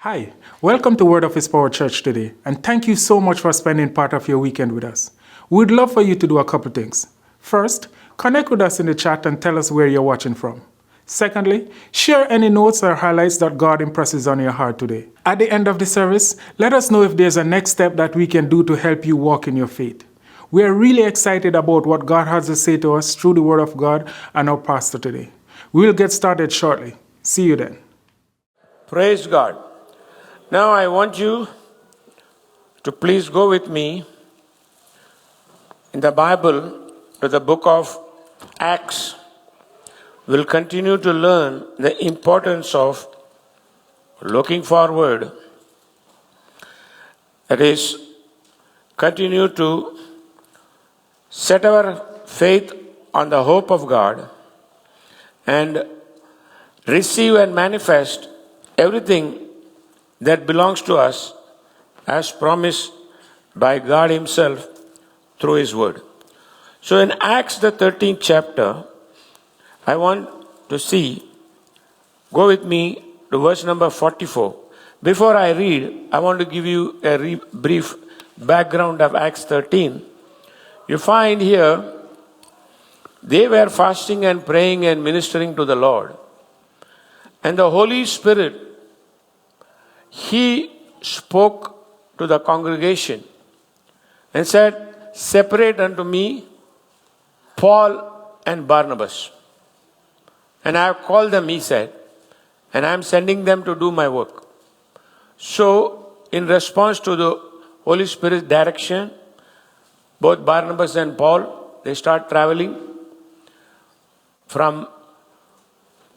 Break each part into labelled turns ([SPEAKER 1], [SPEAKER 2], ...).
[SPEAKER 1] Hi, welcome to Word of His Power Church today, and thank you so much for spending part of your weekend with us. We'd love for you to do a couple things. First, connect with us in the chat and tell us where you're watching from. Secondly, share any notes or highlights that God impresses on your heart today. At the end of the service, let us know if there's a next step that we can do to help you walk in your faith. We are really excited about what God has to say to us through the Word of God and our pastor today. We'll get started shortly. See you then.
[SPEAKER 2] Praise God. Now I want you to please go with me in the Bible to the book of Acts. We'll continue to learn the importance of looking forward. That is, continue to set our faith on the hope of God and receive and manifest everything that belongs to us as promised by God Himself through His Word. So in Acts the 13th chapter, I want to see, go with me to verse number 44. Before I read, I want to give you a brief background of Acts 13. You find here, they were fasting and praying and ministering to the Lord. And the Holy Spirit, He spoke to the congregation and said, "Separate unto me Paul and Barnabas. And I have called them," He said, "and I am sending them to do my work." So, in response to the Holy Spirit's direction, both Barnabas and Paul, they start traveling from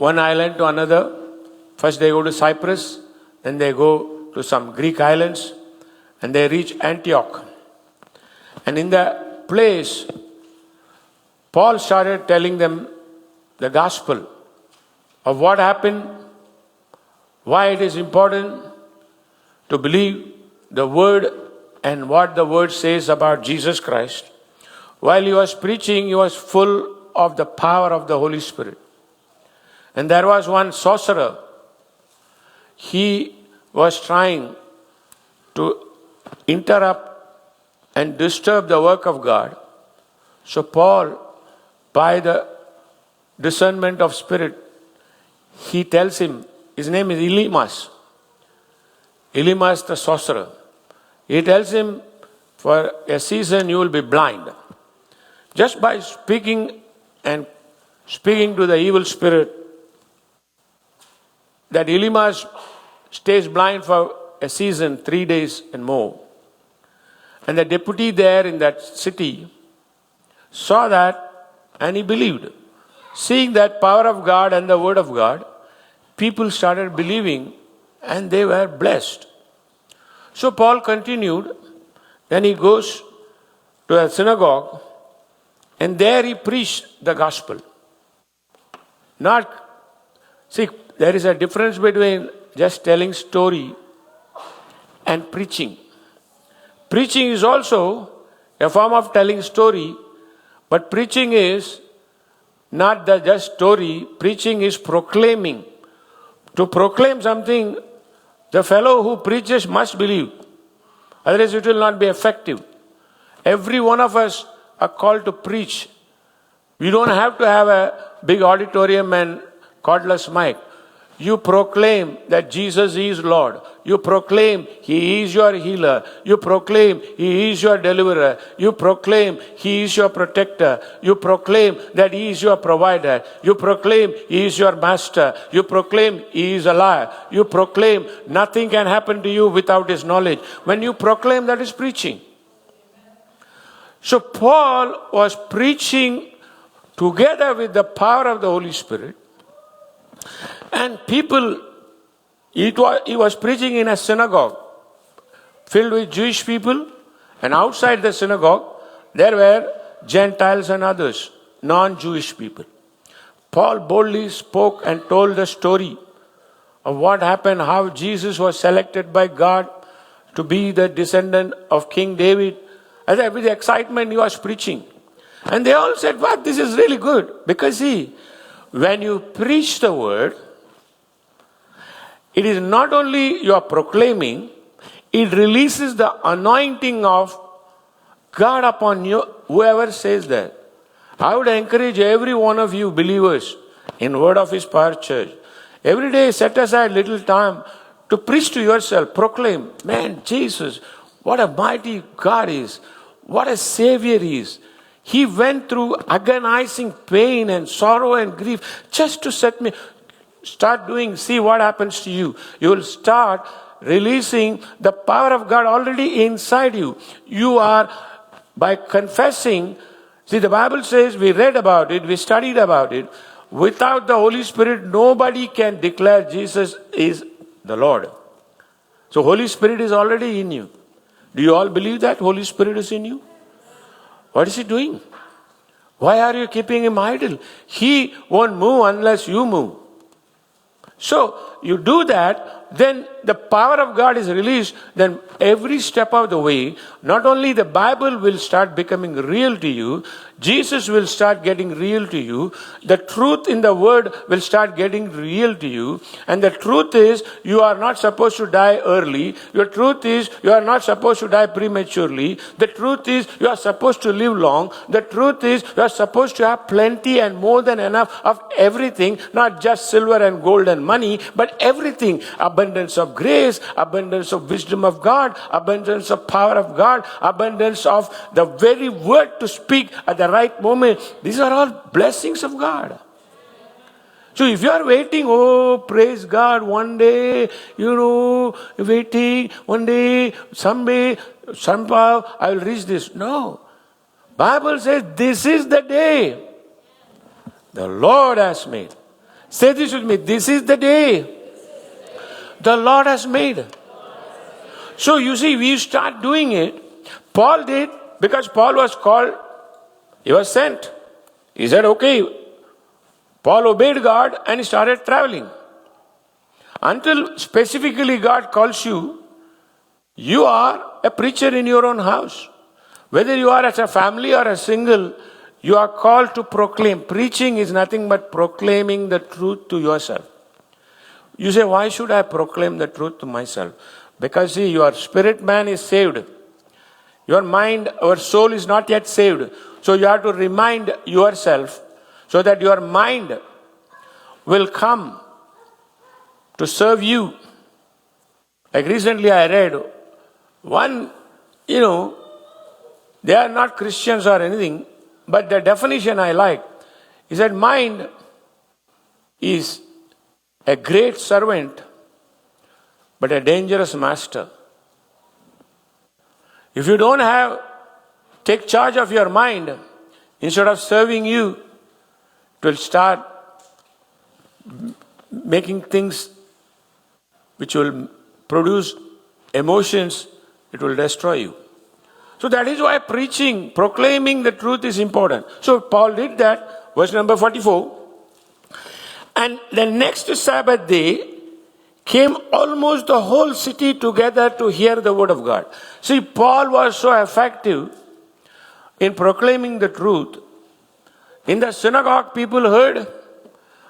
[SPEAKER 2] one island to another. First they go to Cyprus, then they go to some Greek islands, and they reach Antioch. And in the place, Paul started telling them the gospel of what happened, why it is important to believe the word and what the word says about Jesus Christ. While he was preaching, he was full of the power of the Holy Spirit. And there was one sorcerer. He was trying to interrupt and disturb the work of God. So Paul, by the discernment of spirit, he tells him, his name is Elymas the sorcerer. He tells him, for a season you will be blind. Just by speaking to the evil spirit, that Elymas stays blind for a season, 3 days and more. And the deputy there in that city saw that and he believed. Seeing that power of God and the word of God, people started believing and they were blessed. So Paul continued. Then he goes to a synagogue and there he preached the gospel. There is a difference between just telling story and preaching. Preaching is also a form of telling story, but preaching is not the just story. Preaching is proclaiming. To proclaim something, the fellow who preaches must believe. Otherwise it will not be effective. Every one of us are called to preach. We don't have to have a big auditorium and cordless mic. You proclaim that Jesus is Lord. You proclaim He is your healer. You proclaim He is your deliverer. You proclaim He is your protector. You proclaim that He is your provider. You proclaim He is your master. You proclaim He is alive. You proclaim nothing can happen to you without His knowledge. When you proclaim, that is preaching. So Paul was preaching together with the power of the Holy Spirit. And people, he was preaching in a synagogue filled with Jewish people, and outside the synagogue there were Gentiles and others, non-Jewish people. Paul boldly spoke and told the story of what happened, how Jesus was selected by God to be the descendant of King David. And with excitement he was preaching. And they all said, "Wow, this is really good." Because see, when you preach the word, it is not only you are proclaiming, it releases the anointing of God upon you, whoever says that. I would encourage every one of you believers in Word of His Power Church, every day set aside little time to preach to yourself, proclaim, man, Jesus, what a mighty God is, what a Savior He is. He went through agonizing pain and sorrow and grief just to set me. Start doing, see what happens to you. You will start releasing the power of God already inside you. You are, by confessing, see, the Bible says, we read about it, we studied about it. Without the Holy Spirit, nobody can declare Jesus is the Lord. So Holy Spirit is already in you. Do you all believe that Holy Spirit is in you? What is He doing? Why are you keeping Him idle? He won't move unless you move. So you do that, then the power of God is released, then every step of the way, not only the Bible will start becoming real to you, Jesus will start getting real to you, the truth in the Word will start getting real to you, and the truth is you are not supposed to die early, your truth is you are not supposed to die prematurely, the truth is you are supposed to live long, the truth is you are supposed to have plenty and more than enough of everything, not just silver and gold and money, but everything. Abundance of grace, abundance of wisdom of God, abundance of power of God, abundance of the very word to speak at the right moment. These are all blessings of God. So if you are waiting, oh, praise God, one day, waiting, one day, someday, somehow I will reach this. No. Bible says this is the day the Lord has made. Say this with me. This is the day the Lord has made. So you see, we start doing it. Paul did, because Paul was called, he was sent. He said, okay. Paul obeyed God and he started traveling. Until specifically God calls you, you are a preacher in your own house. Whether you are as a family or a single, you are called to proclaim. Preaching is nothing but proclaiming the truth to yourself. You say, why should I proclaim the truth to myself? Because see, your spirit man is saved. Your mind, our soul is not yet saved. So you have to remind yourself so that your mind will come to serve you. Like recently I read one, they are not Christians or anything, but the definition I like. He said, mind is a great servant, but a dangerous master. If you don't take charge of your mind, instead of serving you, it will start making things which will produce emotions, it will destroy you. So that is why preaching, proclaiming the truth is important. So Paul did that, verse number 44. And the next Sabbath day came almost the whole city together to hear the word of God. See, Paul was so effective in proclaiming the truth. In the synagogue, people heard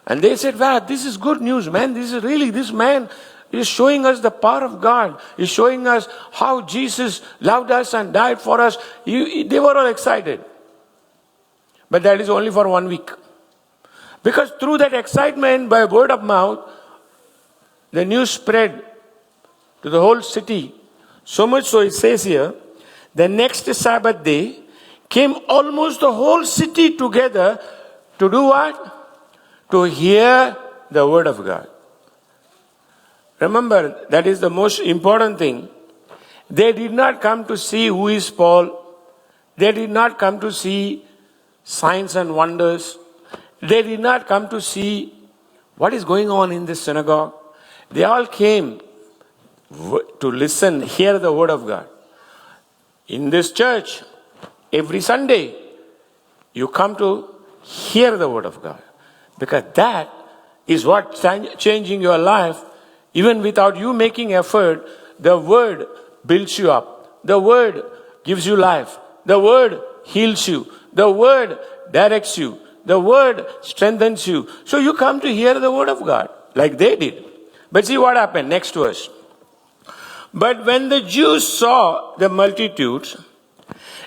[SPEAKER 2] and they said, wow, this is good news, man. This man is showing us the power of God. He's showing us how Jesus loved us and died for us. They were all excited. But that is only for 1 week. Because through that excitement, by word of mouth, the news spread to the whole city. So much so it says here, the next Sabbath day came almost the whole city together to do what? To hear the word of God. Remember, that is the most important thing. They did not come to see who is Paul. They did not come to see signs and wonders. They did not come to see what is going on in this synagogue. They all came to listen, hear the word of God. In this church, every Sunday, you come to hear the word of God. Because that is what changing your life. Even without you making effort, the word builds you up. The word gives you life. The word heals you. The word directs you. The word strengthens you. So you come to hear the word of God like they did. But see what happened. Next verse. But when the Jews saw the multitudes,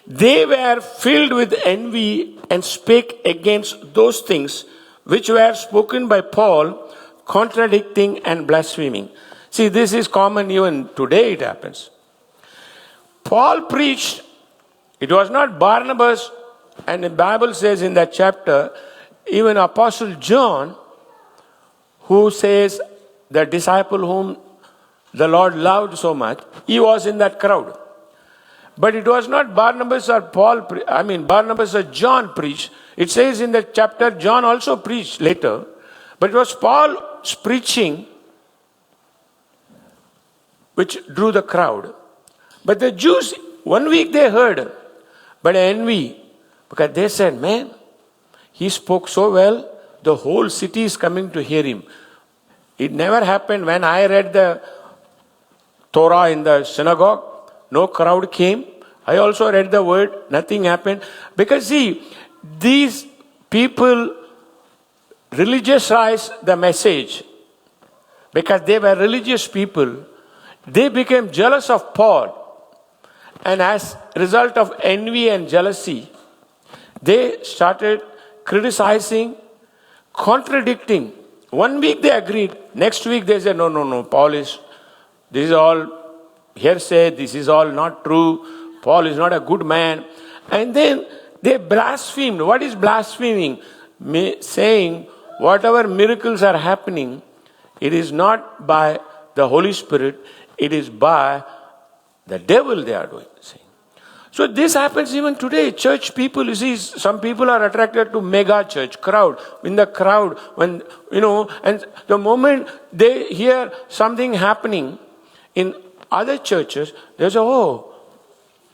[SPEAKER 2] they were filled with envy and spake against those things which were spoken by Paul, contradicting and blaspheming. See, this is common even today, it happens. Paul preached, it was not Barnabas, and the Bible says in that chapter, even Apostle John, who says the disciple whom the Lord loved so much, he was in that crowd. But it was not Barnabas or Barnabas or John preached. It says in the chapter, John also preached later. But it was Paul's preaching which drew the crowd. But the Jews, 1 week they heard, but envy, because they said, man, he spoke so well, the whole city is coming to hear him. It never happened when I read the Torah in the synagogue. No crowd came. I also read the word. Nothing happened. Because see, these people religiousized the message. Because they were religious people. They became jealous of Paul. And as a result of envy and jealousy, they started criticizing, contradicting. 1 week they agreed. Next week they said, no, this is all hearsay, this is all not true. Paul is not a good man. And then they blasphemed. What is blaspheming? Saying whatever miracles are happening, it is not by the Holy Spirit, it is by the devil they are doing. So this happens even today. Church people, you see, some people are attracted to mega church, crowd. In the crowd, when, and the moment they hear something happening in other churches, they say, oh,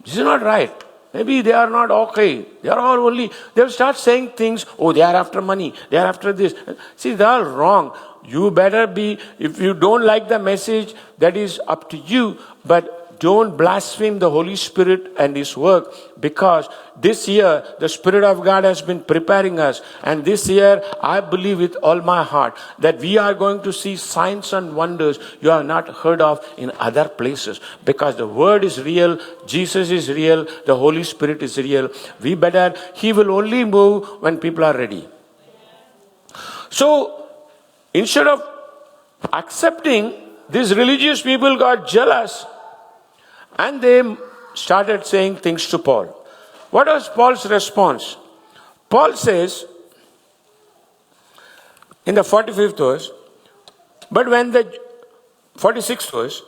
[SPEAKER 2] this is not right. Maybe they are not okay. They are all only, they'll start saying things, oh, they are after money, they are after this. See, they are wrong. You better be, if you don't like the message, that is up to you, but don't blaspheme the Holy Spirit and His work, because this year the Spirit of God has been preparing us, and this year I believe with all my heart that we are going to see signs and wonders you have not heard of in other places, because the Word is real, Jesus is real, the Holy Spirit is real. He will only move when people are ready. So instead of accepting, these religious people got jealous. And they started saying things to Paul. What was Paul's response? Paul says in the 45th verse, but when the 46th verse,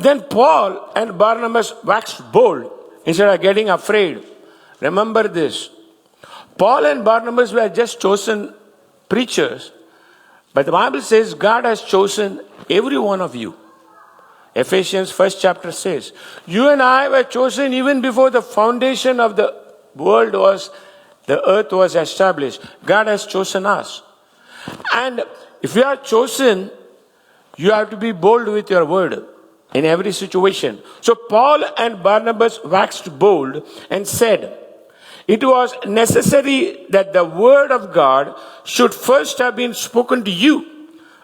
[SPEAKER 2] then Paul and Barnabas waxed bold instead of getting afraid. Remember this. Paul and Barnabas were just chosen preachers, but the Bible says God has chosen every one of you. Ephesians 1st chapter says, you and I were chosen even before the foundation of the earth was established. God has chosen us. And if you are chosen, you have to be bold with your word in every situation. So Paul and Barnabas waxed bold and said, it was necessary that the word of God should first have been spoken to you.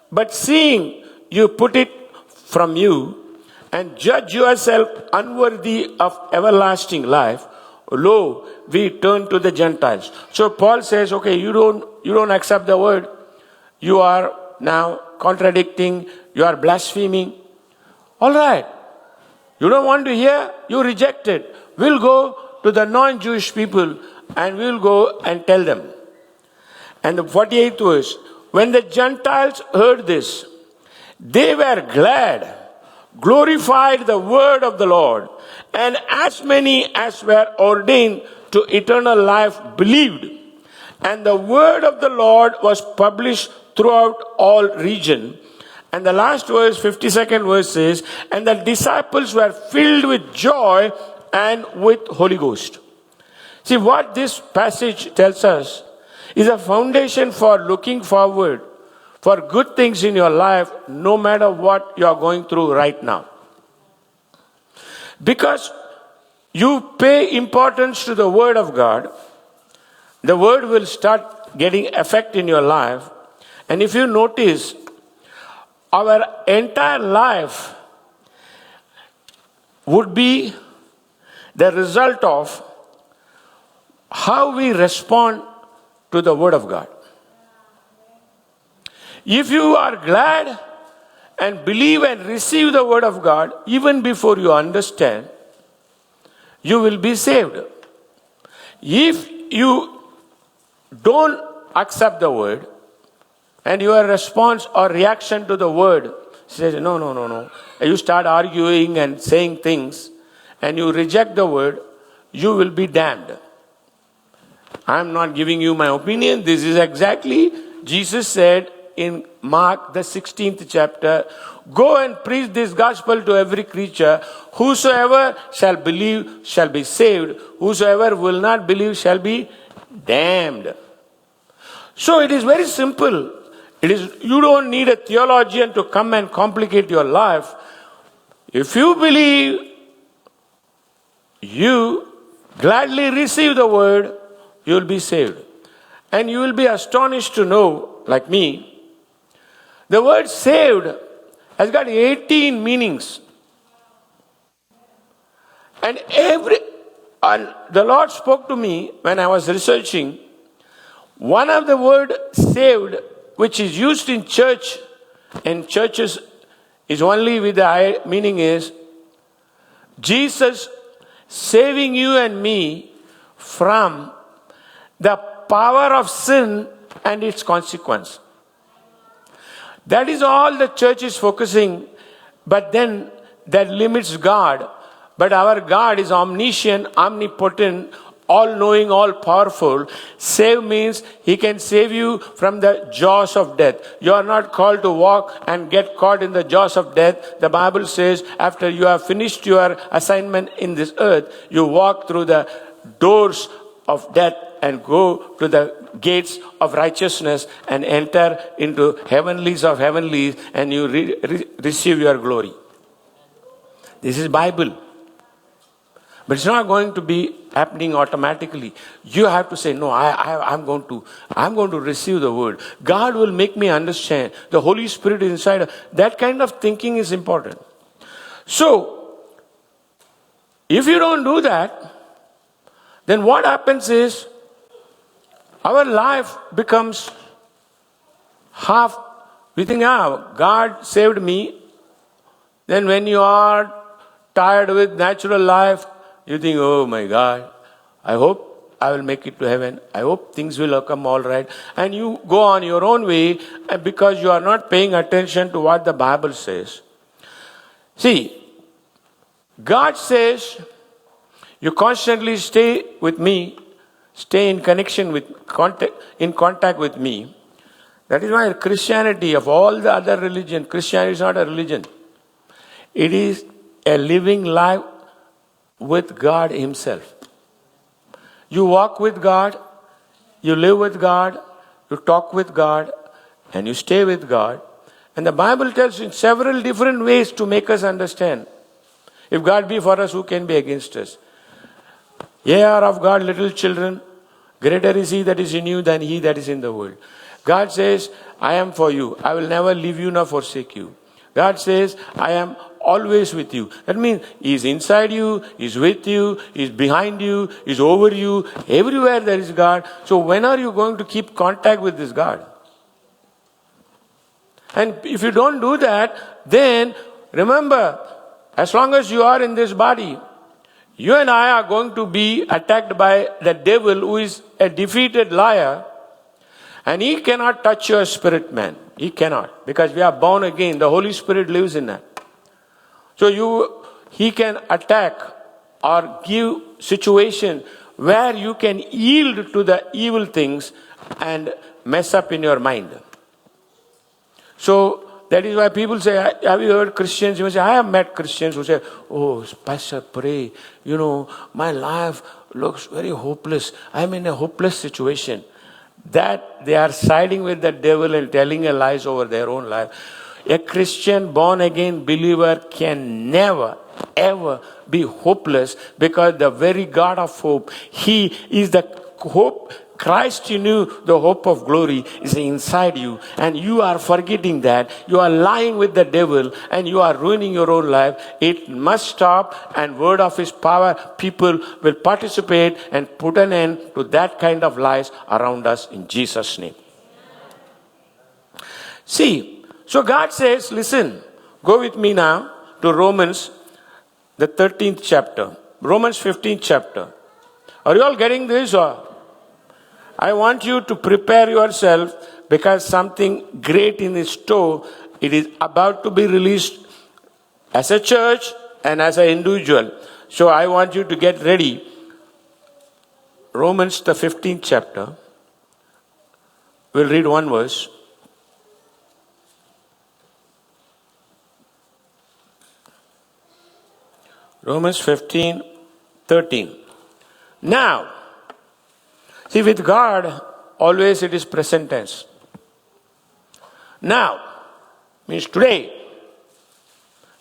[SPEAKER 2] But seeing you put it from you, and judge yourself unworthy of everlasting life, lo, we turn to the Gentiles. So Paul says, okay, you don't accept the word. You are now contradicting, you are blaspheming. All right. You don't want to hear, you reject it. We'll go to the non-Jewish people and we'll go and tell them. And the 48th verse, when the Gentiles heard this, they were glad, glorified the word of the Lord, and as many as were ordained to eternal life believed. And the word of the Lord was published throughout all region. And the last verse, 52nd verse says, and the disciples were filled with joy and with Holy Ghost. See, what this passage tells us is a foundation for looking forward for good things in your life, no matter what you are going through right now. Because you pay importance to the Word of God, the Word will start getting effect in your life. And if you notice, our entire life would be the result of how we respond to the Word of God. If you are glad and believe and receive the Word of God even before you understand, you will be saved. If you don't accept the Word and your response or reaction to the Word says, no, you start arguing and saying things and you reject the Word, you will be damned. I am not giving you my opinion. This is exactly Jesus said in Mark the 16th chapter, go and preach this gospel to every creature. Whosoever shall believe shall be saved. Whosoever will not believe shall be damned. So it is very simple. You don't need a theologian to come and complicate your life. If you believe, you gladly receive the word, you will be saved. And you will be astonished to know, like me, the word saved has got 18 meanings. And the Lord spoke to me when I was researching. One of the word saved, which is used in church and churches, is only with the meaning is Jesus saving you and me from the power of sin and its consequence. That is all the church is focusing, but then that limits God. But our God is omniscient, omnipotent, all-knowing, all-powerful. Save means He can save you from the jaws of death. You are not called to walk and get caught in the jaws of death. The Bible says after you have finished your assignment in this earth, you walk through the doors of death and go to the gates of righteousness and enter into heavenlies of heavenlies, and you receive your glory. This is Bible. But it's not going to be happening automatically. You have to say, no, I'm going to receive the word. God will make me understand. The Holy Spirit is inside. That kind of thinking is important. So, if you don't do that, then what happens is, our life becomes half. We think, God saved me. Then when you are tired with natural life, you think, oh my God, I hope I will make it to heaven. I hope things will come all right. And you go on your own way because you are not paying attention to what the Bible says. See, God says, you constantly stay with me, stay in connection with, in contact with me. That is why Christianity, of all the other religions, Christianity is not a religion. It is a living life with God Himself. You walk with God, you live with God, you talk with God, and you stay with God. And the Bible tells in several different ways to make us understand. If God be for us, who can be against us? Ye are of God, little children. Greater is He that is in you than he that is in the world. God says, I am for you. I will never leave you nor forsake you. God says, I am always with you. That means He is inside you, He is with you, He is behind you, He is over you. Everywhere there is God. So when are you going to keep contact with this God? And if you don't do that, then remember, as long as you are in this body, you and I are going to be attacked by the devil, who is a defeated liar, and he cannot touch your spirit, man. He cannot, because we are born again. The Holy Spirit lives in that. So he can attack or give situation where you can yield to the evil things and mess up in your mind. So that is why people say, have you heard Christians? You say, I have met Christians who say, oh, Pastor, pray. My life looks very hopeless. I'm in a hopeless situation. That they are siding with the devil and telling a lies over their own life. A Christian born again believer can never, ever be hopeless, because the very God of hope, He is the hope Christ in you, the hope of glory, is inside you, and you are forgetting that. You are lying with the devil, and you are ruining your own life. It must stop, and word of his power, people will participate and put an end to that kind of lies around us in Jesus' name. See, so God says, listen, go with me now to Romans, the 13th chapter. Romans 15th chapter. Are you all getting this? Or I want you to prepare yourself, because something great in store. It is about to be released as a church and as an individual. So I want you to get ready. Romans, the 15th chapter. We'll read one verse. Romans 15:13. Now, see, with God, always it is present tense. Now means today.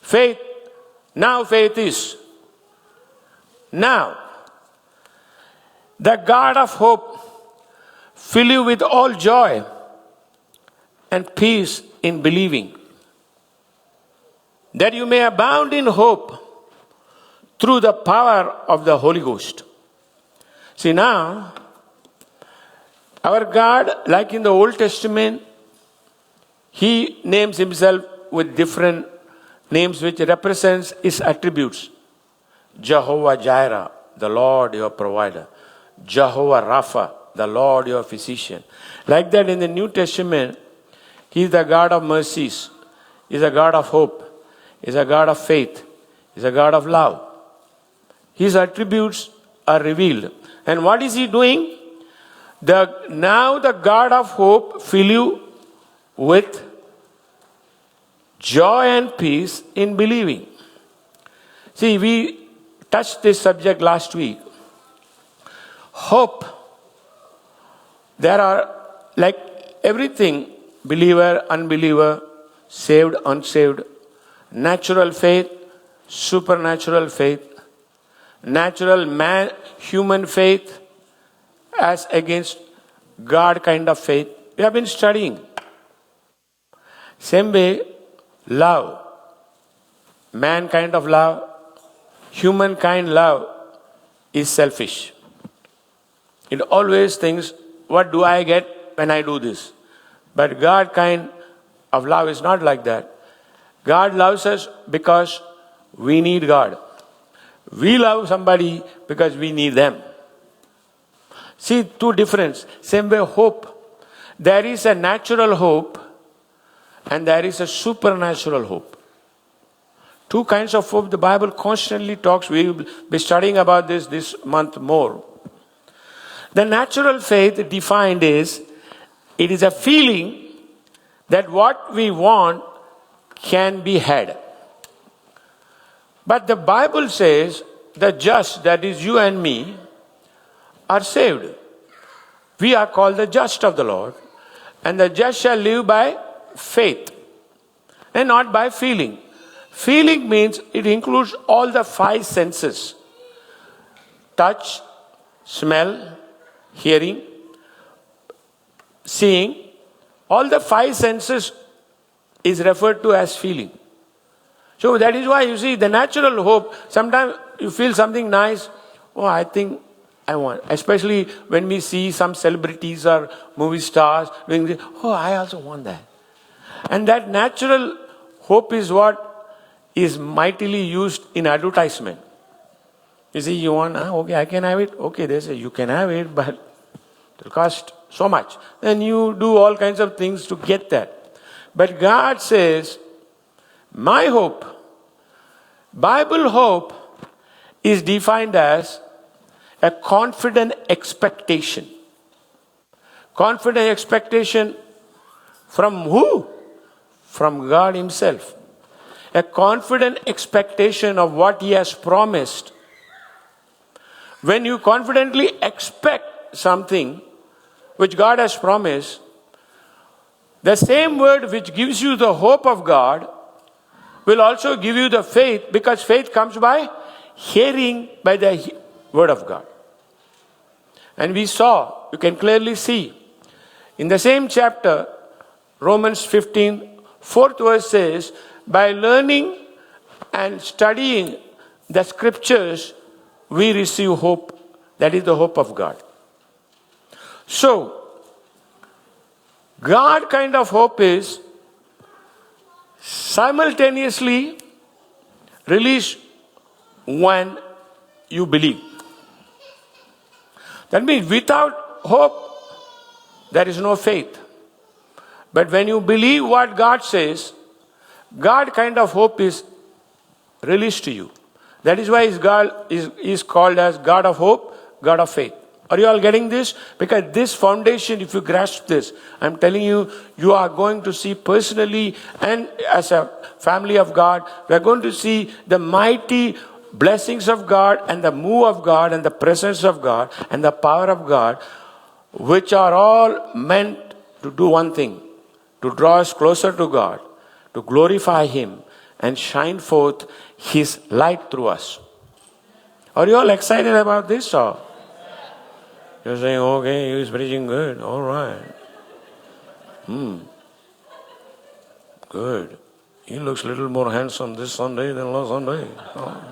[SPEAKER 2] Faith, now faith is. Now, the God of hope fill you with all joy and peace in believing, that you may abound in hope through the power of the Holy Ghost. See, now, our God, like in the Old Testament, he names himself with different names which represents his attributes. Jehovah Jireh, the Lord your provider. Jehovah Rapha, the Lord your physician. Like that in the New Testament, he is the God of mercies. He is a God of hope. He is a God of faith. He is a God of love. His attributes are revealed. And what is he doing? Now the God of hope fill you with joy and peace in believing. See, we touched this subject last week. Hope. There are, like everything, believer, unbeliever, saved, unsaved, natural faith, supernatural faith, natural man, human faith, as against God kind of faith. We have been studying. Same way, love, man kind of love, humankind love is selfish. It always thinks, what do I get when I do this? But God kind of love is not like that. God loves us because we need God. We love somebody because we need them. See, two difference. Same way, hope. There is a natural hope and there is a supernatural hope. Two kinds of hope the Bible constantly talks. We will be studying about this month more. The natural faith defined is, it is a feeling that what we want can be had. But the Bible says the just, that is you and me, are saved. We are called the just of the Lord, and the just shall live by faith and not by feeling. Feeling means it includes all the five senses: touch, smell, hearing, seeing. All the five senses is referred to as feeling. So that is why you see the natural hope, sometimes you feel something nice, oh, I think I want. Especially when we see some celebrities or movie stars doing this, oh, I also want that. And that natural hope is what is mightily used in advertisement. You see, you want, okay, I can have it. Okay, they say you can have it, but it will cost so much. Then you do all kinds of things to get that. But God says, my hope, Bible hope, is defined as a confident expectation. Confident expectation from who? From God himself. A confident expectation of what he has promised. When you confidently expect something which God has promised, the same word which gives you the hope of God will also give you the faith, because faith comes by hearing by the word of God. And we saw you can clearly see. In the same chapter, Romans 15, 4th verse says, by learning and studying the scriptures, we receive hope. That is the hope of God. So, God kind of hope is simultaneously released when you believe. That means without hope, there is no faith. But when you believe what God says, God kind of hope is released to you. That is why God is called as God of hope, God of faith. Are you all getting this? Because this foundation, if you grasp this, I'm telling you, you are going to see personally and as a family of God, we are going to see the mighty blessings of God and the move of God and the presence of God and the power of God, which are all meant to do one thing, to draw us closer to God, to glorify Him and shine forth His light through us. Are you all excited about this? Or you're saying, okay, he's preaching good. All right. Good. He looks a little more handsome this Sunday than last Sunday. Oh.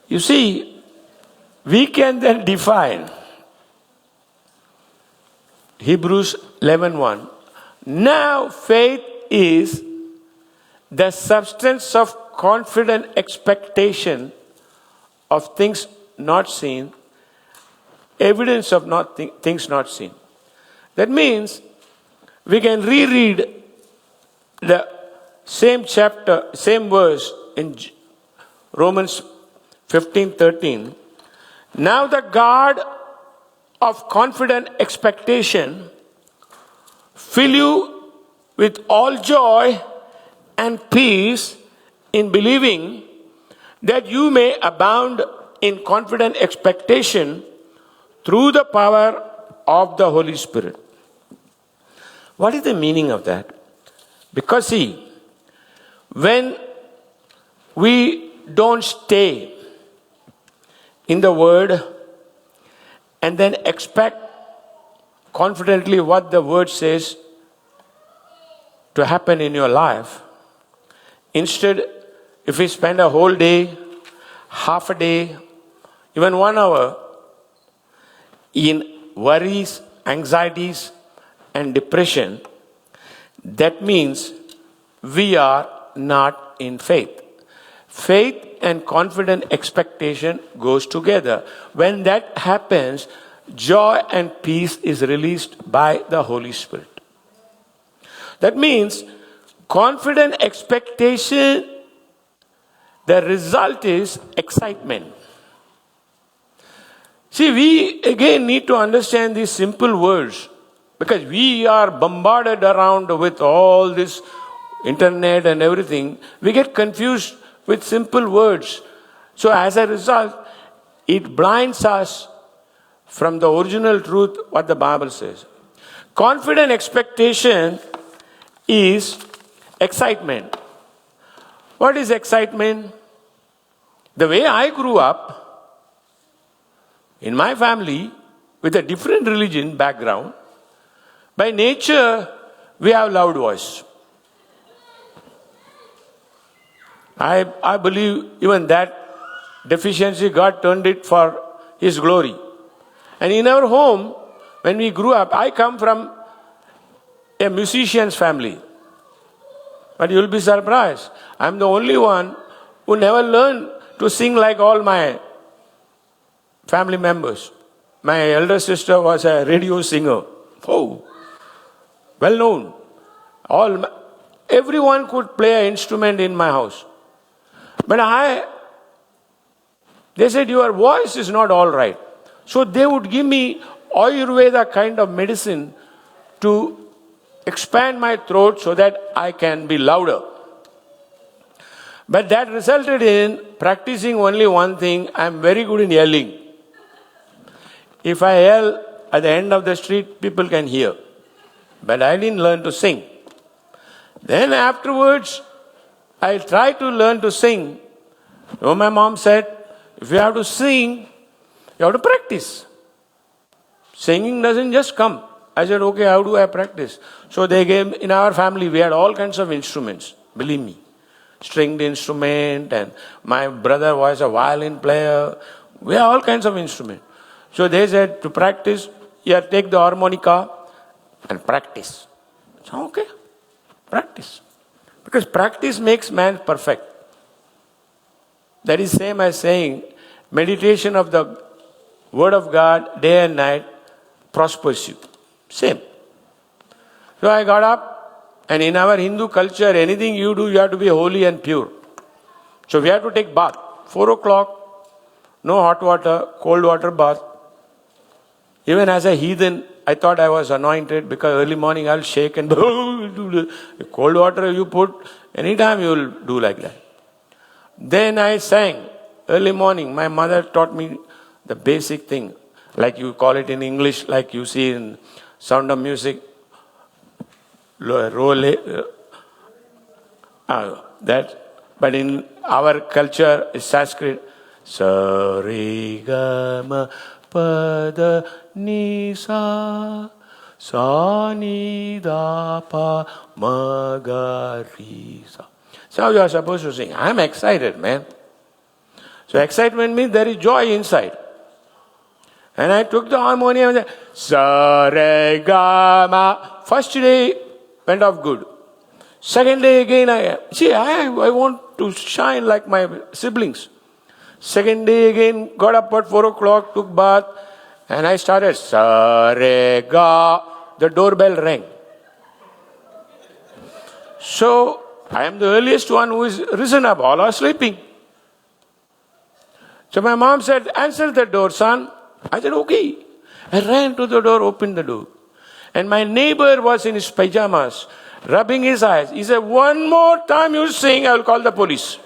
[SPEAKER 2] You see, we can then define Hebrews 11:1. Now faith is the substance of confident expectation of things not seen, evidence of things not seen. That means we can reread the same chapter, same verse in Romans 15:13. Now the God of confident expectation fill you with all joy and peace in believing, that you may abound in confident expectation through the power of the Holy Spirit. What is the meaning of that? Because see, when we don't stay in the Word and then expect confidently what the Word says to happen in your life, instead, if we spend a whole day, half a day, even 1 hour in worries, anxieties, and depression, that means we are not in faith. Faith and confident expectation goes together. When that happens, joy and peace is released by the Holy Spirit. That means confident expectation, the result is excitement. See, we again need to understand these simple words, because we are bombarded around with all this internet and everything. We get confused with simple words. So as a result, it blinds us from the original truth, what the Bible says. Confident expectation is excitement. What is excitement? The way I grew up, in my family, with a different religion background, by nature, we have loud voice. I believe even that deficiency, God turned it for His glory. And in our home, when we grew up, I come from a musician's family. But you'll be surprised. I'm the only one who never learned to sing like all my family members. My elder sister was a radio singer. Oh, well known. Everyone could play an instrument in my house. But they said, your voice is not all right. So they would give me Ayurveda kind of medicine to expand my throat so that I can be louder. But that resulted in practicing only one thing. I'm very good in yelling. If I yell at the end of the street, people can hear. But I didn't learn to sing. Then afterwards, I tried to learn to sing. So my mom said, if you have to sing, You have to practice. Singing doesn't just come. I said, okay, how do I practice? So they gave, in our family, we had all kinds of instruments, believe me. Stringed instrument, and my brother was a violin player. We had all kinds of instruments. So they said, to practice, yeah, take the harmonica and practice. So, okay, practice. Because practice makes man perfect. That is same as saying, meditation of the Word of God day and night prospers you. Same. So I got up, and in our Hindu culture, anything you do, you have to be holy and pure. So we have to take bath. 4 o'clock, no hot water, cold water bath. Even as a heathen, I thought I was anointed because early morning I'll shake and cold water you put, anytime you will do like that. Then I sang early morning. My mother taught me the basic thing, like you call it in English, like you see in Sound of Music. That, but in our culture, it's Sanskrit. Sa re ga ma pa da ni sa sa ni da pa ma ga ri sa. So you are supposed to sing. I'm excited, man. So excitement means there is joy inside. And I took the harmonium and said, sa re ga ma. First day went off good. Second day again, I want to shine like my siblings. Second day again, got up at 4 o'clock, took bath, and I started sa re ga. The doorbell rang. So I am the earliest one who is risen up. All are sleeping. So my mom said, answer the door, son. I said, okay. I ran to the door, opened the door. And my neighbor was in his pajamas, rubbing his eyes. He said, one more time you sing, I will call the police.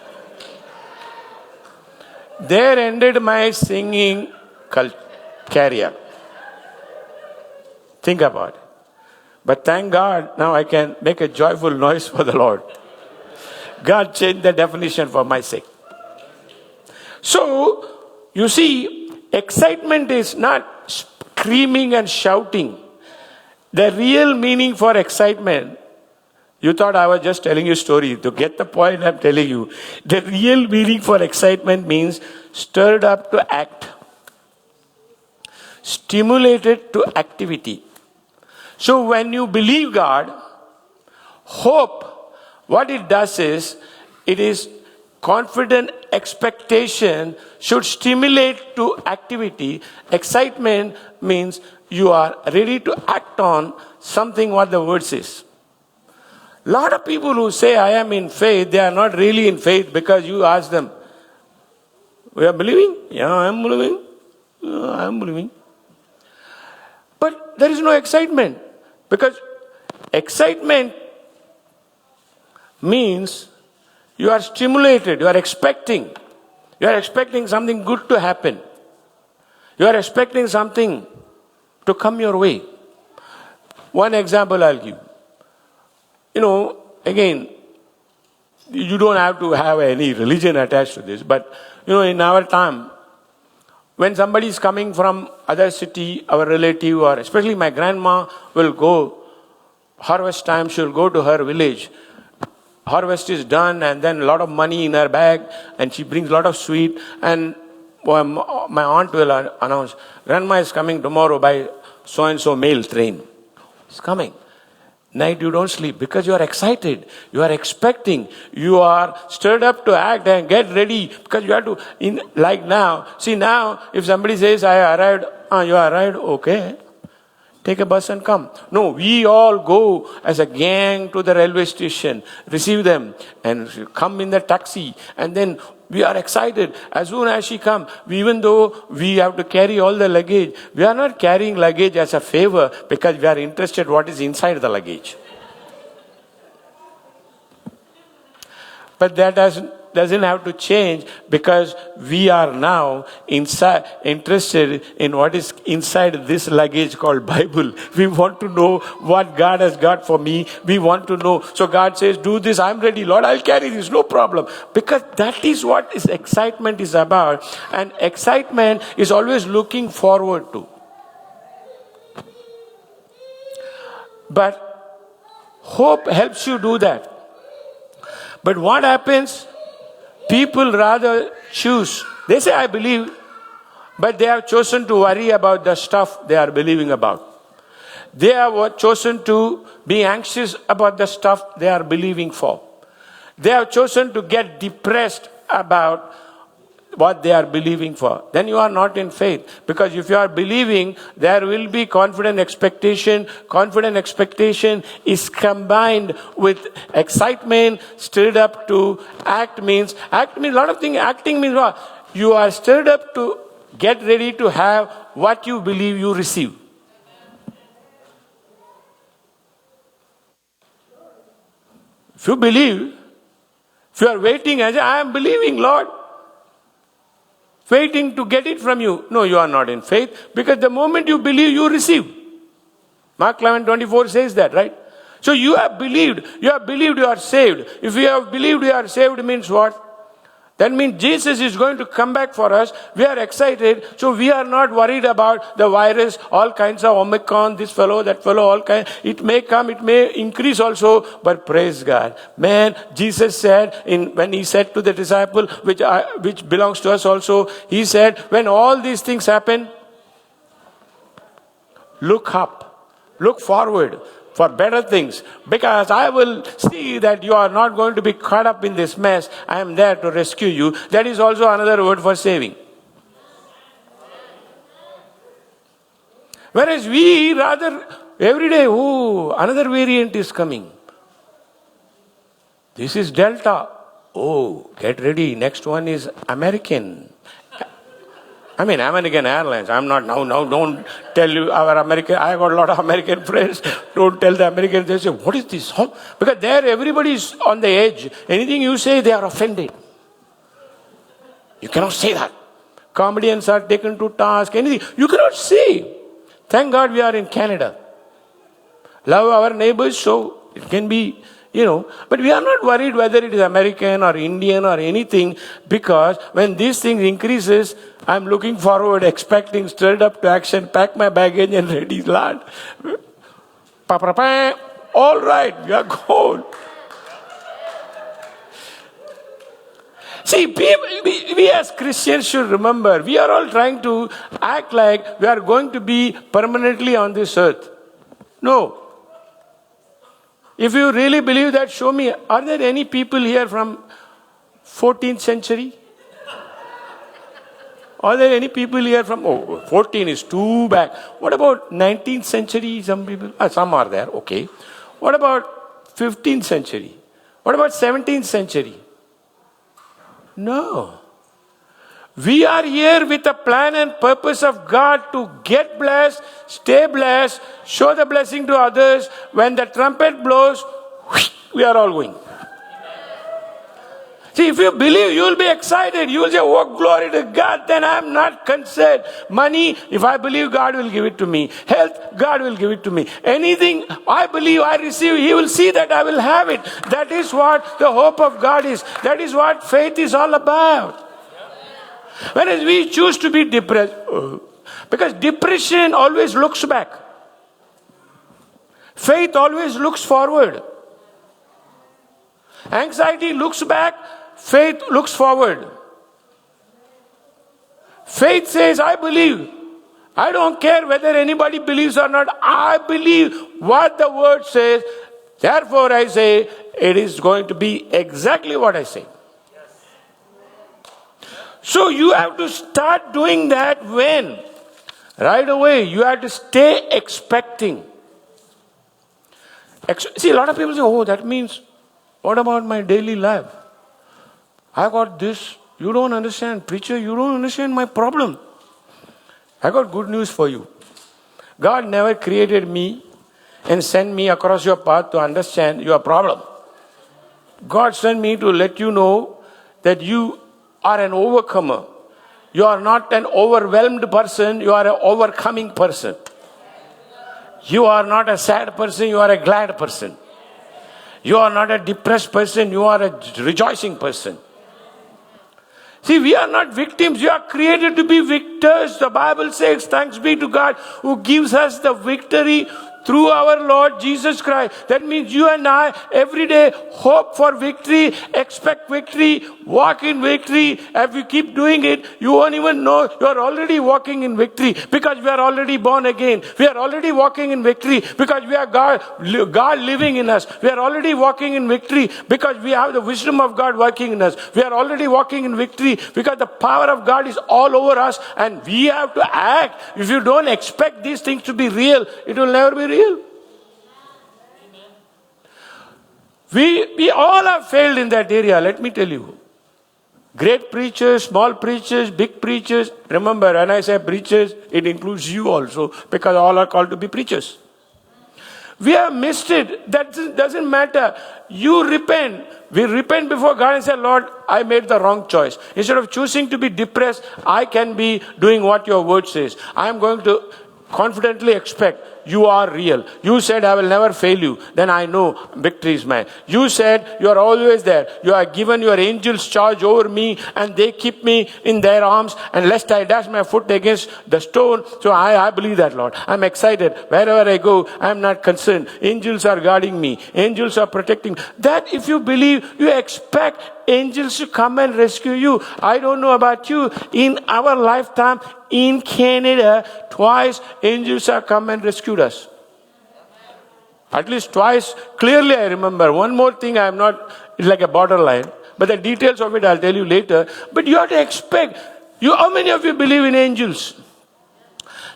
[SPEAKER 2] There ended my singing career. Think about it. But thank God, now I can make a joyful noise for the Lord. God changed the definition for my sake. So, you see, excitement is not screaming and shouting. The real meaning for excitement, you thought I was just telling you a story. To get the point, I'm telling you. The real meaning for excitement means stirred up to act, stimulated to activity. So when you believe God, hope, what it does is, it is confident expectation should stimulate to activity. Excitement means you are ready to act on something what the word says. A lot of people who say, I am in faith, they are not really in faith because you ask them, we are believing? Yeah, I am believing. Yeah, I am believing. But there is no excitement. Because excitement means you are stimulated, you are expecting. You are expecting something good to happen. You are expecting something to come your way. One example I'll give. Again, you don't have to have any religion attached to this, but, in our time, when somebody is coming from other city, our relative, or especially my grandma will go, harvest time, she'll go to her village. Harvest is done, and then a lot of money in her bag, and she brings a lot of sweet, and my aunt will announce, Grandma is coming tomorrow by so-and-so mail train. It's coming. Night you don't sleep because you are excited. You are expecting. You are stirred up to act and get ready because you have to, like now. See now, if somebody says, I arrived, you arrived, okay. Take a bus and come. No, we all go as a gang to the railway station, receive them, and come in the taxi. And then we are excited. As soon as she comes, even though we have to carry all the luggage, we are not carrying luggage as a favor because we are interested what is inside the luggage. But that has doesn't have to change because we are now interested in what is inside this luggage called Bible. We want to know what God has got for me. We want to know. So God says, do this. I'm ready, Lord. I'll carry this. No problem. Because that is what is excitement is about. And excitement is always looking forward to. But hope helps you do that. But what happens? People rather choose. They say, I believe, but they have chosen to worry about the stuff they are believing about. They have chosen to be anxious about the stuff they are believing for. They have chosen to get depressed about what they are believing for. Then you are not in faith. Because if you are believing, there will be confident expectation. Confident expectation is combined with excitement, stirred up to act means a lot of things. Acting means what? You are stirred up to get ready to have what you believe you receive. If you believe, if you are waiting, I am believing, Lord, waiting to get it from you. No, you are not in faith, because the moment you believe, you receive. Mark 11:24 says that, right? So you have believed you are saved. If you have believed you are saved means what? That means Jesus is going to come back for us. We are excited. So we are not worried about the virus, all kinds of Omicron, this fellow, that fellow, all kinds. It may come, it may increase also, but praise God. Man, Jesus said, when he said to the disciple, which belongs to us also, he said, when all these things happen, look up, look forward for better things, because I will see that you are not going to be caught up in this mess. I am there to rescue you. That is also another word for saving. Whereas we rather every day, another variant is coming. This is Delta. Oh, get ready. Next one is American. American Airlines. I'm not now. Don't tell you our American. I got a lot of American friends. Don't tell the Americans. They say, what is this? Because there everybody is on the edge. Anything you say, they are offended. You cannot say that. Comedians are taken to task. Anything. You cannot say. Thank God we are in Canada. Love our neighbors, so it can be, but we are not worried whether it is American or Indian or anything, because when these things increases, I'm looking forward, expecting, stirred up to action, pack my baggage and ready land. All right, we are gone. See, we as Christians should remember, we are all trying to act like we are going to be permanently on this earth. No. If you really believe that, show me. Are there any people here from 14th century? Are there any people here from, 14 is too back. What about 19th century? Some people, some are there, okay. What about 15th century? What about 17th century? No. We are here with a plan and purpose of God to get blessed, stay blessed, show the blessing to others. When the trumpet blows, we are all going. See, if you believe, you will be excited. You will say, oh, glory to God. Then I am not concerned. Money, if I believe, God will give it to me. Health, God will give it to me. Anything I believe, I receive, He will see that I will have it. That is what the hope of God is. That is what faith is all about. Whereas we choose to be depressed. Because depression always looks back. Faith always looks forward. Anxiety looks back. Faith looks forward. Faith says, I believe. I don't care whether anybody believes or not. I believe what the word says. Therefore I say, it is going to be exactly what I say. So you have to start doing that when? Right away. You have to stay expecting. See, a lot of people say, that means, what about my daily life? I got this. You don't understand. Preacher, you don't understand my problem. I got good news for you. God never created me and sent me across your path to understand your problem. God sent me to let you know that you are an overcomer. You are not an overwhelmed person, you are an overcoming person. You are not a sad person, you are a glad person. You are not a depressed person, you are a rejoicing person. See, we are not victims. We are created to be victors. The Bible says, thanks be to God who gives us the victory through our Lord Jesus Christ. That means you and I every day hope for victory, expect victory, walk in victory. If you keep doing it, you won't even know you are already walking in victory because we are already born again. We are already walking in victory because we are God living in us. We are already walking in victory because we have the wisdom of God working in us. We are already walking in victory because the power of God is all over us and we have to act. If you don't expect these things to be real, it will never be real. We all have failed in that area, let me tell you. Great preachers, small preachers, big preachers. Remember, when I say preachers, it includes you also, because all are called to be preachers. We have missed it. That doesn't matter. You repent. We repent before God and say, Lord, I made the wrong choice. Instead of choosing to be depressed, I can be doing what your word says. I am going to confidently expect you are real. You said I will never fail you. Then I know victory is mine. You said you are always there. You are given your angels charge over me and they keep me in their arms and lest I dash my foot against the stone. So I believe that, Lord. I'm excited. Wherever I go, I'm not concerned. Angels are guarding me. Angels are protecting me. That if you believe, you expect angels to come and rescue you. I don't know about you. In our lifetime, in Canada, twice angels have come and rescued us. At least twice. Clearly I remember. One more thing, it's like a borderline. But the details of it I'll tell you later. But you have to expect. How many of you believe in angels?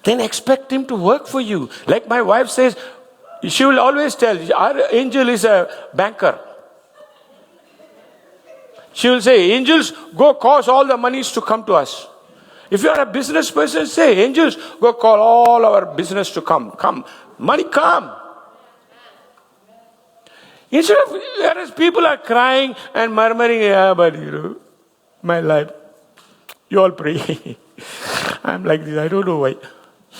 [SPEAKER 2] Then expect him to work for you. Like my wife says, she will always tell, our angel is a banker. She will say, angels, go cause all the monies to come to us. If you are a business person, say, angels, go call all our business to come. Come. Money come. Instead of, whereas people are crying and murmuring, yeah, but my life, you all pray. I'm like this, I don't know why.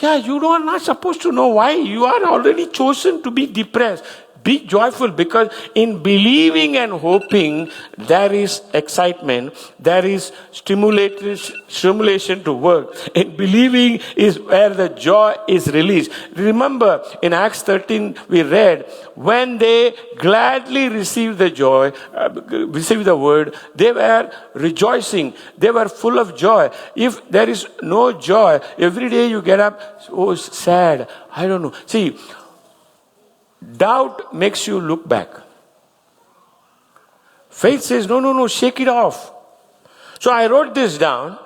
[SPEAKER 2] Yeah, you are not supposed to know why. You are already chosen to be depressed. Be joyful, because in believing and hoping, there is excitement, there is stimulation to work. In believing is where the joy is released. Remember, in Acts 13, we read, when they gladly received the received the word, they were rejoicing. They were full of joy. If there is no joy, every day you get up, oh, sad. I don't know. See, doubt makes you look back. Faith says, no, shake it off. So I wrote this down.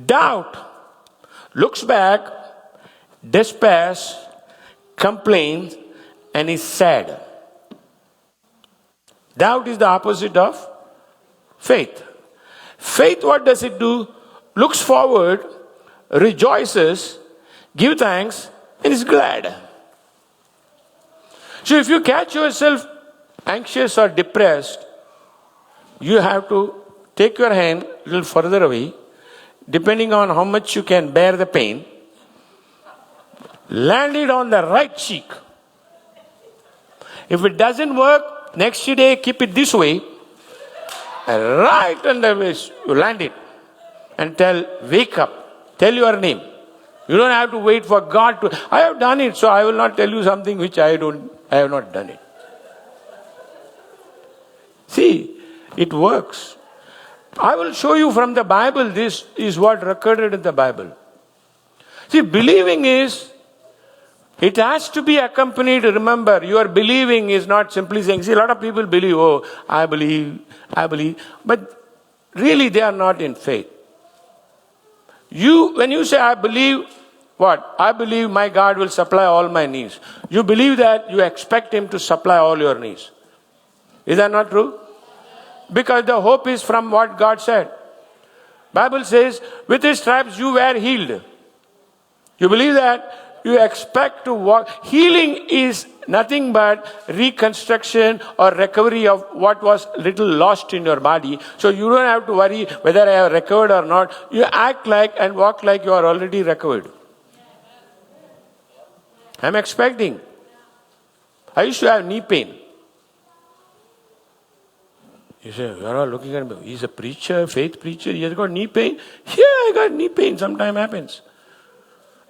[SPEAKER 2] Doubt looks back, despairs, complains, and is sad. Doubt is the opposite of faith. Faith, what does it do? Looks forward, rejoices, gives thanks, and is glad. So if you catch yourself anxious or depressed, you have to take your hand a little further away, depending on how much you can bear the pain. Land it on the right cheek. If it doesn't work, next day keep it this way, and right under the waist, you land it and wake up, tell your name. You don't have to wait for God to. I have done it, so I will not tell you something which I have not done it. See, it works. I will show you from the Bible. This is what recorded in the Bible. See, believing it has to be accompanied. Remember, your believing is not simply saying, see, a lot of people believe, oh, I believe. But really they are not in faith. When you say, I believe, what? I believe my God will supply all my needs. You believe that, you expect him to supply all your needs. Is that not true? Because the hope is from what God said. Bible says, with his stripes you were healed. You believe that? You expect to walk. Healing is nothing but reconstruction or recovery of what was little lost in your body. So you don't have to worry whether I have recovered or not. You act like and walk like you are already recovered. I'm expecting. I used to have knee pain. You say, you're all looking at me. He's a preacher, faith preacher. He has got knee pain. Yeah, I got knee pain. Sometime happens.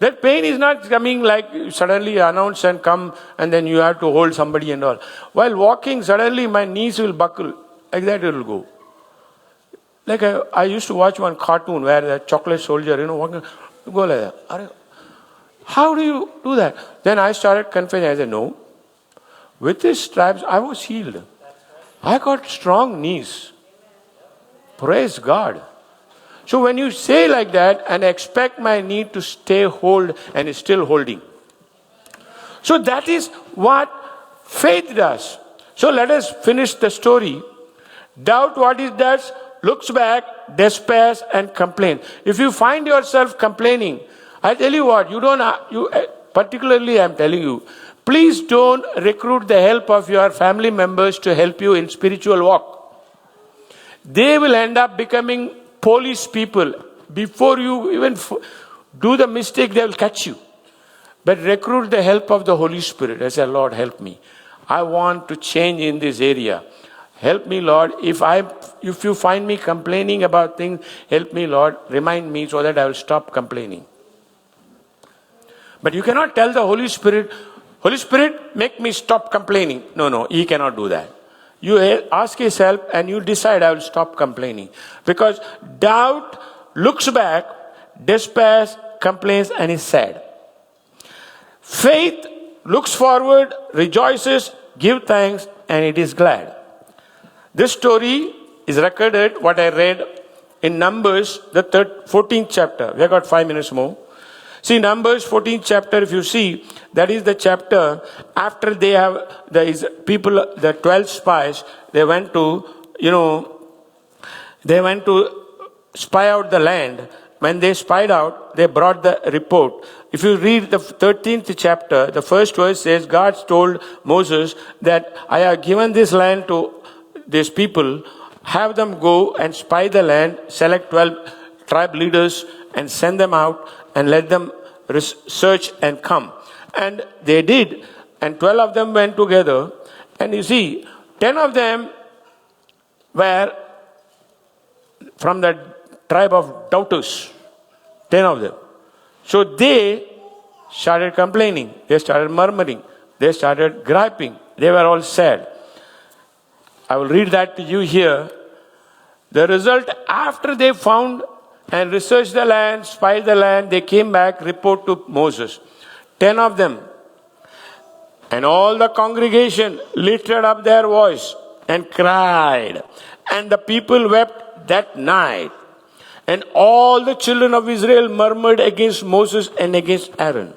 [SPEAKER 2] That pain is not coming like suddenly announced and come and then you have to hold somebody and all. While walking, suddenly my knees will buckle. Like that it will go. Like I used to watch one cartoon where the chocolate soldier, walking, go like that. How do you do that? Then I started confessing. I said, no. With his stripes, I was healed. I got strong knees. Praise God. So when you say like that and expect my knee to stay hold and is still holding. So that is what faith does. So let us finish the story. Doubt what it does, looks back, despairs and complains. If you find yourself complaining, I tell you what, particularly I'm telling you, please don't recruit the help of your family members to help you in spiritual walk. They will end up becoming police people. Before you even do the mistake, they will catch you. But recruit the help of the Holy Spirit. I say, Lord, help me. I want to change in this area. Help me, Lord. If you find me complaining about things, help me, Lord. Remind me so that I will stop complaining. But you cannot tell the Holy Spirit, make me stop complaining. No, He cannot do that. You ask His help and you decide, I will stop complaining. Because doubt looks back, despairs, complains and is sad. Faith looks forward, rejoices, gives thanks and it is glad. This story is recorded, what I read in Numbers, the 14th chapter. We have got 5 minutes more. See, Numbers 14th chapter, if you see, that is the chapter after the 12 spies, they went to spy out the land. When they spied out, they brought the report. If you read the 13th chapter, the first verse says, God told Moses that I have given this land to these people, have them go and spy the land, select 12 tribe leaders and send them out and let them search and come. And they did. And 12 of them went together. And you see, 10 of them were from the tribe of doubters. 10 of them. So they started complaining. They started murmuring. They started griping. They were all sad. I will read that to you here. The result, after they found and researched the land, spied the land, they came back, report to Moses. 10 of them. And all the congregation lifted up their voice and cried. And the people wept that night. And all the children of Israel murmured against Moses and against Aaron.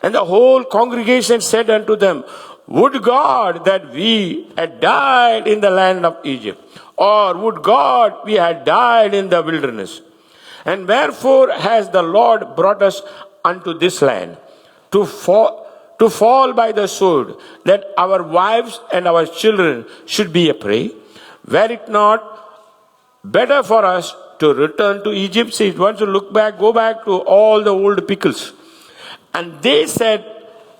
[SPEAKER 2] And the whole congregation said unto them, would God that we had died in the land of Egypt, or would God we had died in the wilderness? And wherefore has the Lord brought us unto this land, to fall by the sword, that our wives and our children should be a prey? Were it not better for us to return to Egypt? See, once you look back, go back to all the old pickles. And they said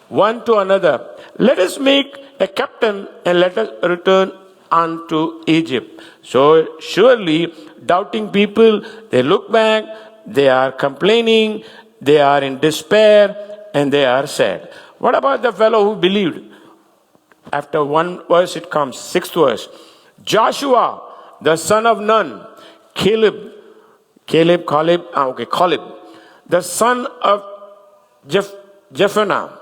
[SPEAKER 2] one to another, let us make a captain and let us return unto Egypt. So surely doubting people, they look back, they are complaining, they are in despair and they are sad. What about the fellow who believed? After one verse it comes, 6th verse. Joshua, the son of Nun, Caleb, the son of Jephunneh,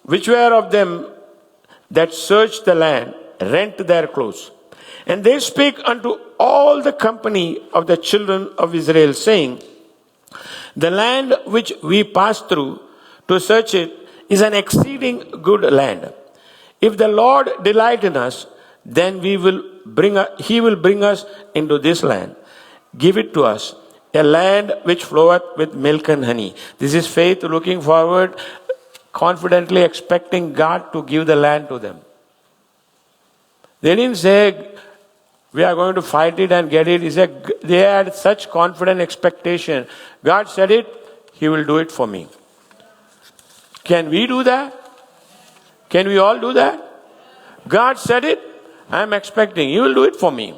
[SPEAKER 2] which were of them that searched the land, rent their clothes. And they spake unto all the company of the children of Israel, saying, the land which we passed through to search it is an exceeding good land. If the Lord delight in us, then He will bring us into this land. Give it to us, a land which floweth with milk and honey. This is faith looking forward, confidently expecting God to give the land to them. They didn't say, we are going to fight it and get it. He said, they had such confident expectation. God said it, He will do it for me. Can we do that? Can we all do that? God said it, I am expecting. He will do it for me.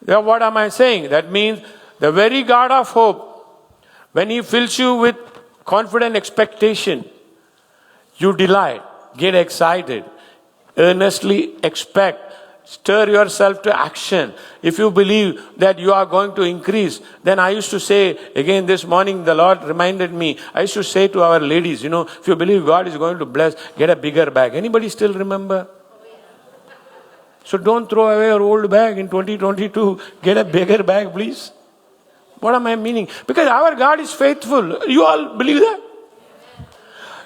[SPEAKER 2] Now, what am I saying? That means the very God of hope, when He fills you with confident expectation, you delight, get excited, earnestly expect, stir yourself to action. If you believe that you are going to increase, then I used to say, again this morning the Lord reminded me, I used to say to our ladies, if you believe God is going to bless, get a bigger bag. Anybody still remember? So don't throw away your old bag in 2022. Get a bigger bag, please. What am I meaning? Because our God is faithful. You all believe that?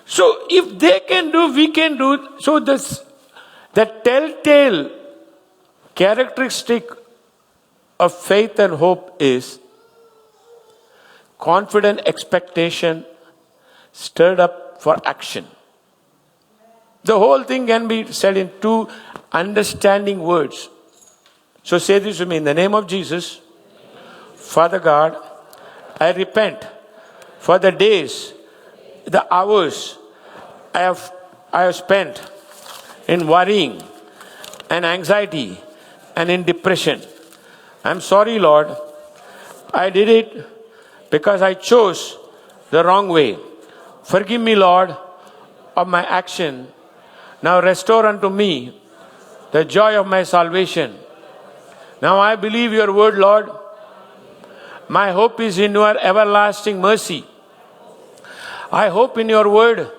[SPEAKER 2] So if they can do, we can do. So the telltale characteristic of faith and hope is confident expectation stirred up for action. The whole thing can be said in two understanding words. So say this with me. In the name of Jesus, Father God, I repent for the days, the hours I have spent in worrying and anxiety and in depression. I'm sorry, Lord. I did it because I chose the wrong way. Forgive me, Lord, of my action. Now restore unto me the joy of my salvation. Now I believe your word, Lord. My hope is in your everlasting mercy. I hope in your word.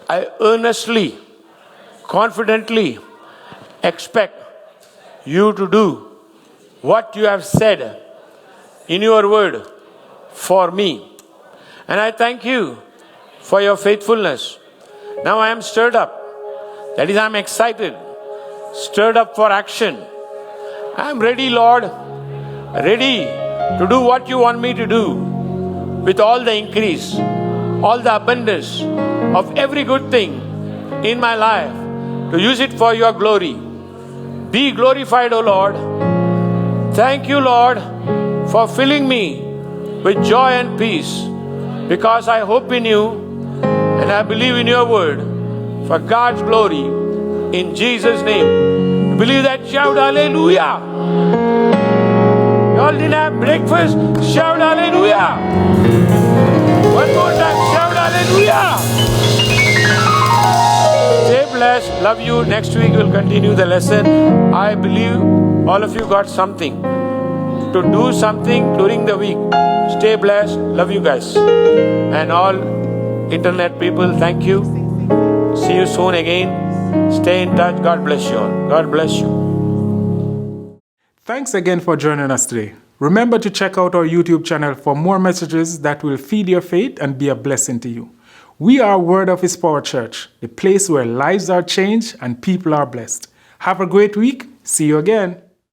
[SPEAKER 2] I earnestly, confidently expect you to do what you have said in your word for me. And I thank you for your faithfulness. Now I am stirred up. That is, I am excited, stirred up for action. I am ready, Lord, ready to do what you want me to do with all the increase, all the abundance of every good thing in my life, to use it for your glory. Be glorified, O Lord. Thank you, Lord, for filling me with joy and peace, because I hope in you and I believe in your word for God's glory. In Jesus' name. Believe that? Shout hallelujah. You all didn't have breakfast? Shout hallelujah. One more time. Shout hallelujah. Stay blessed. Love you. Next week we'll continue the lesson. I believe all of you got something to do something during the week. Stay blessed. Love you guys. And all internet people, thank you. See you soon again. Stay in touch. God bless you all. God bless you.
[SPEAKER 1] Thanks again for joining us today. Remember to check out our YouTube channel for more messages that will feed your faith and be a blessing to you. We are Word of His Power Church, the place where lives are changed and people are blessed. Have a great week. See you again.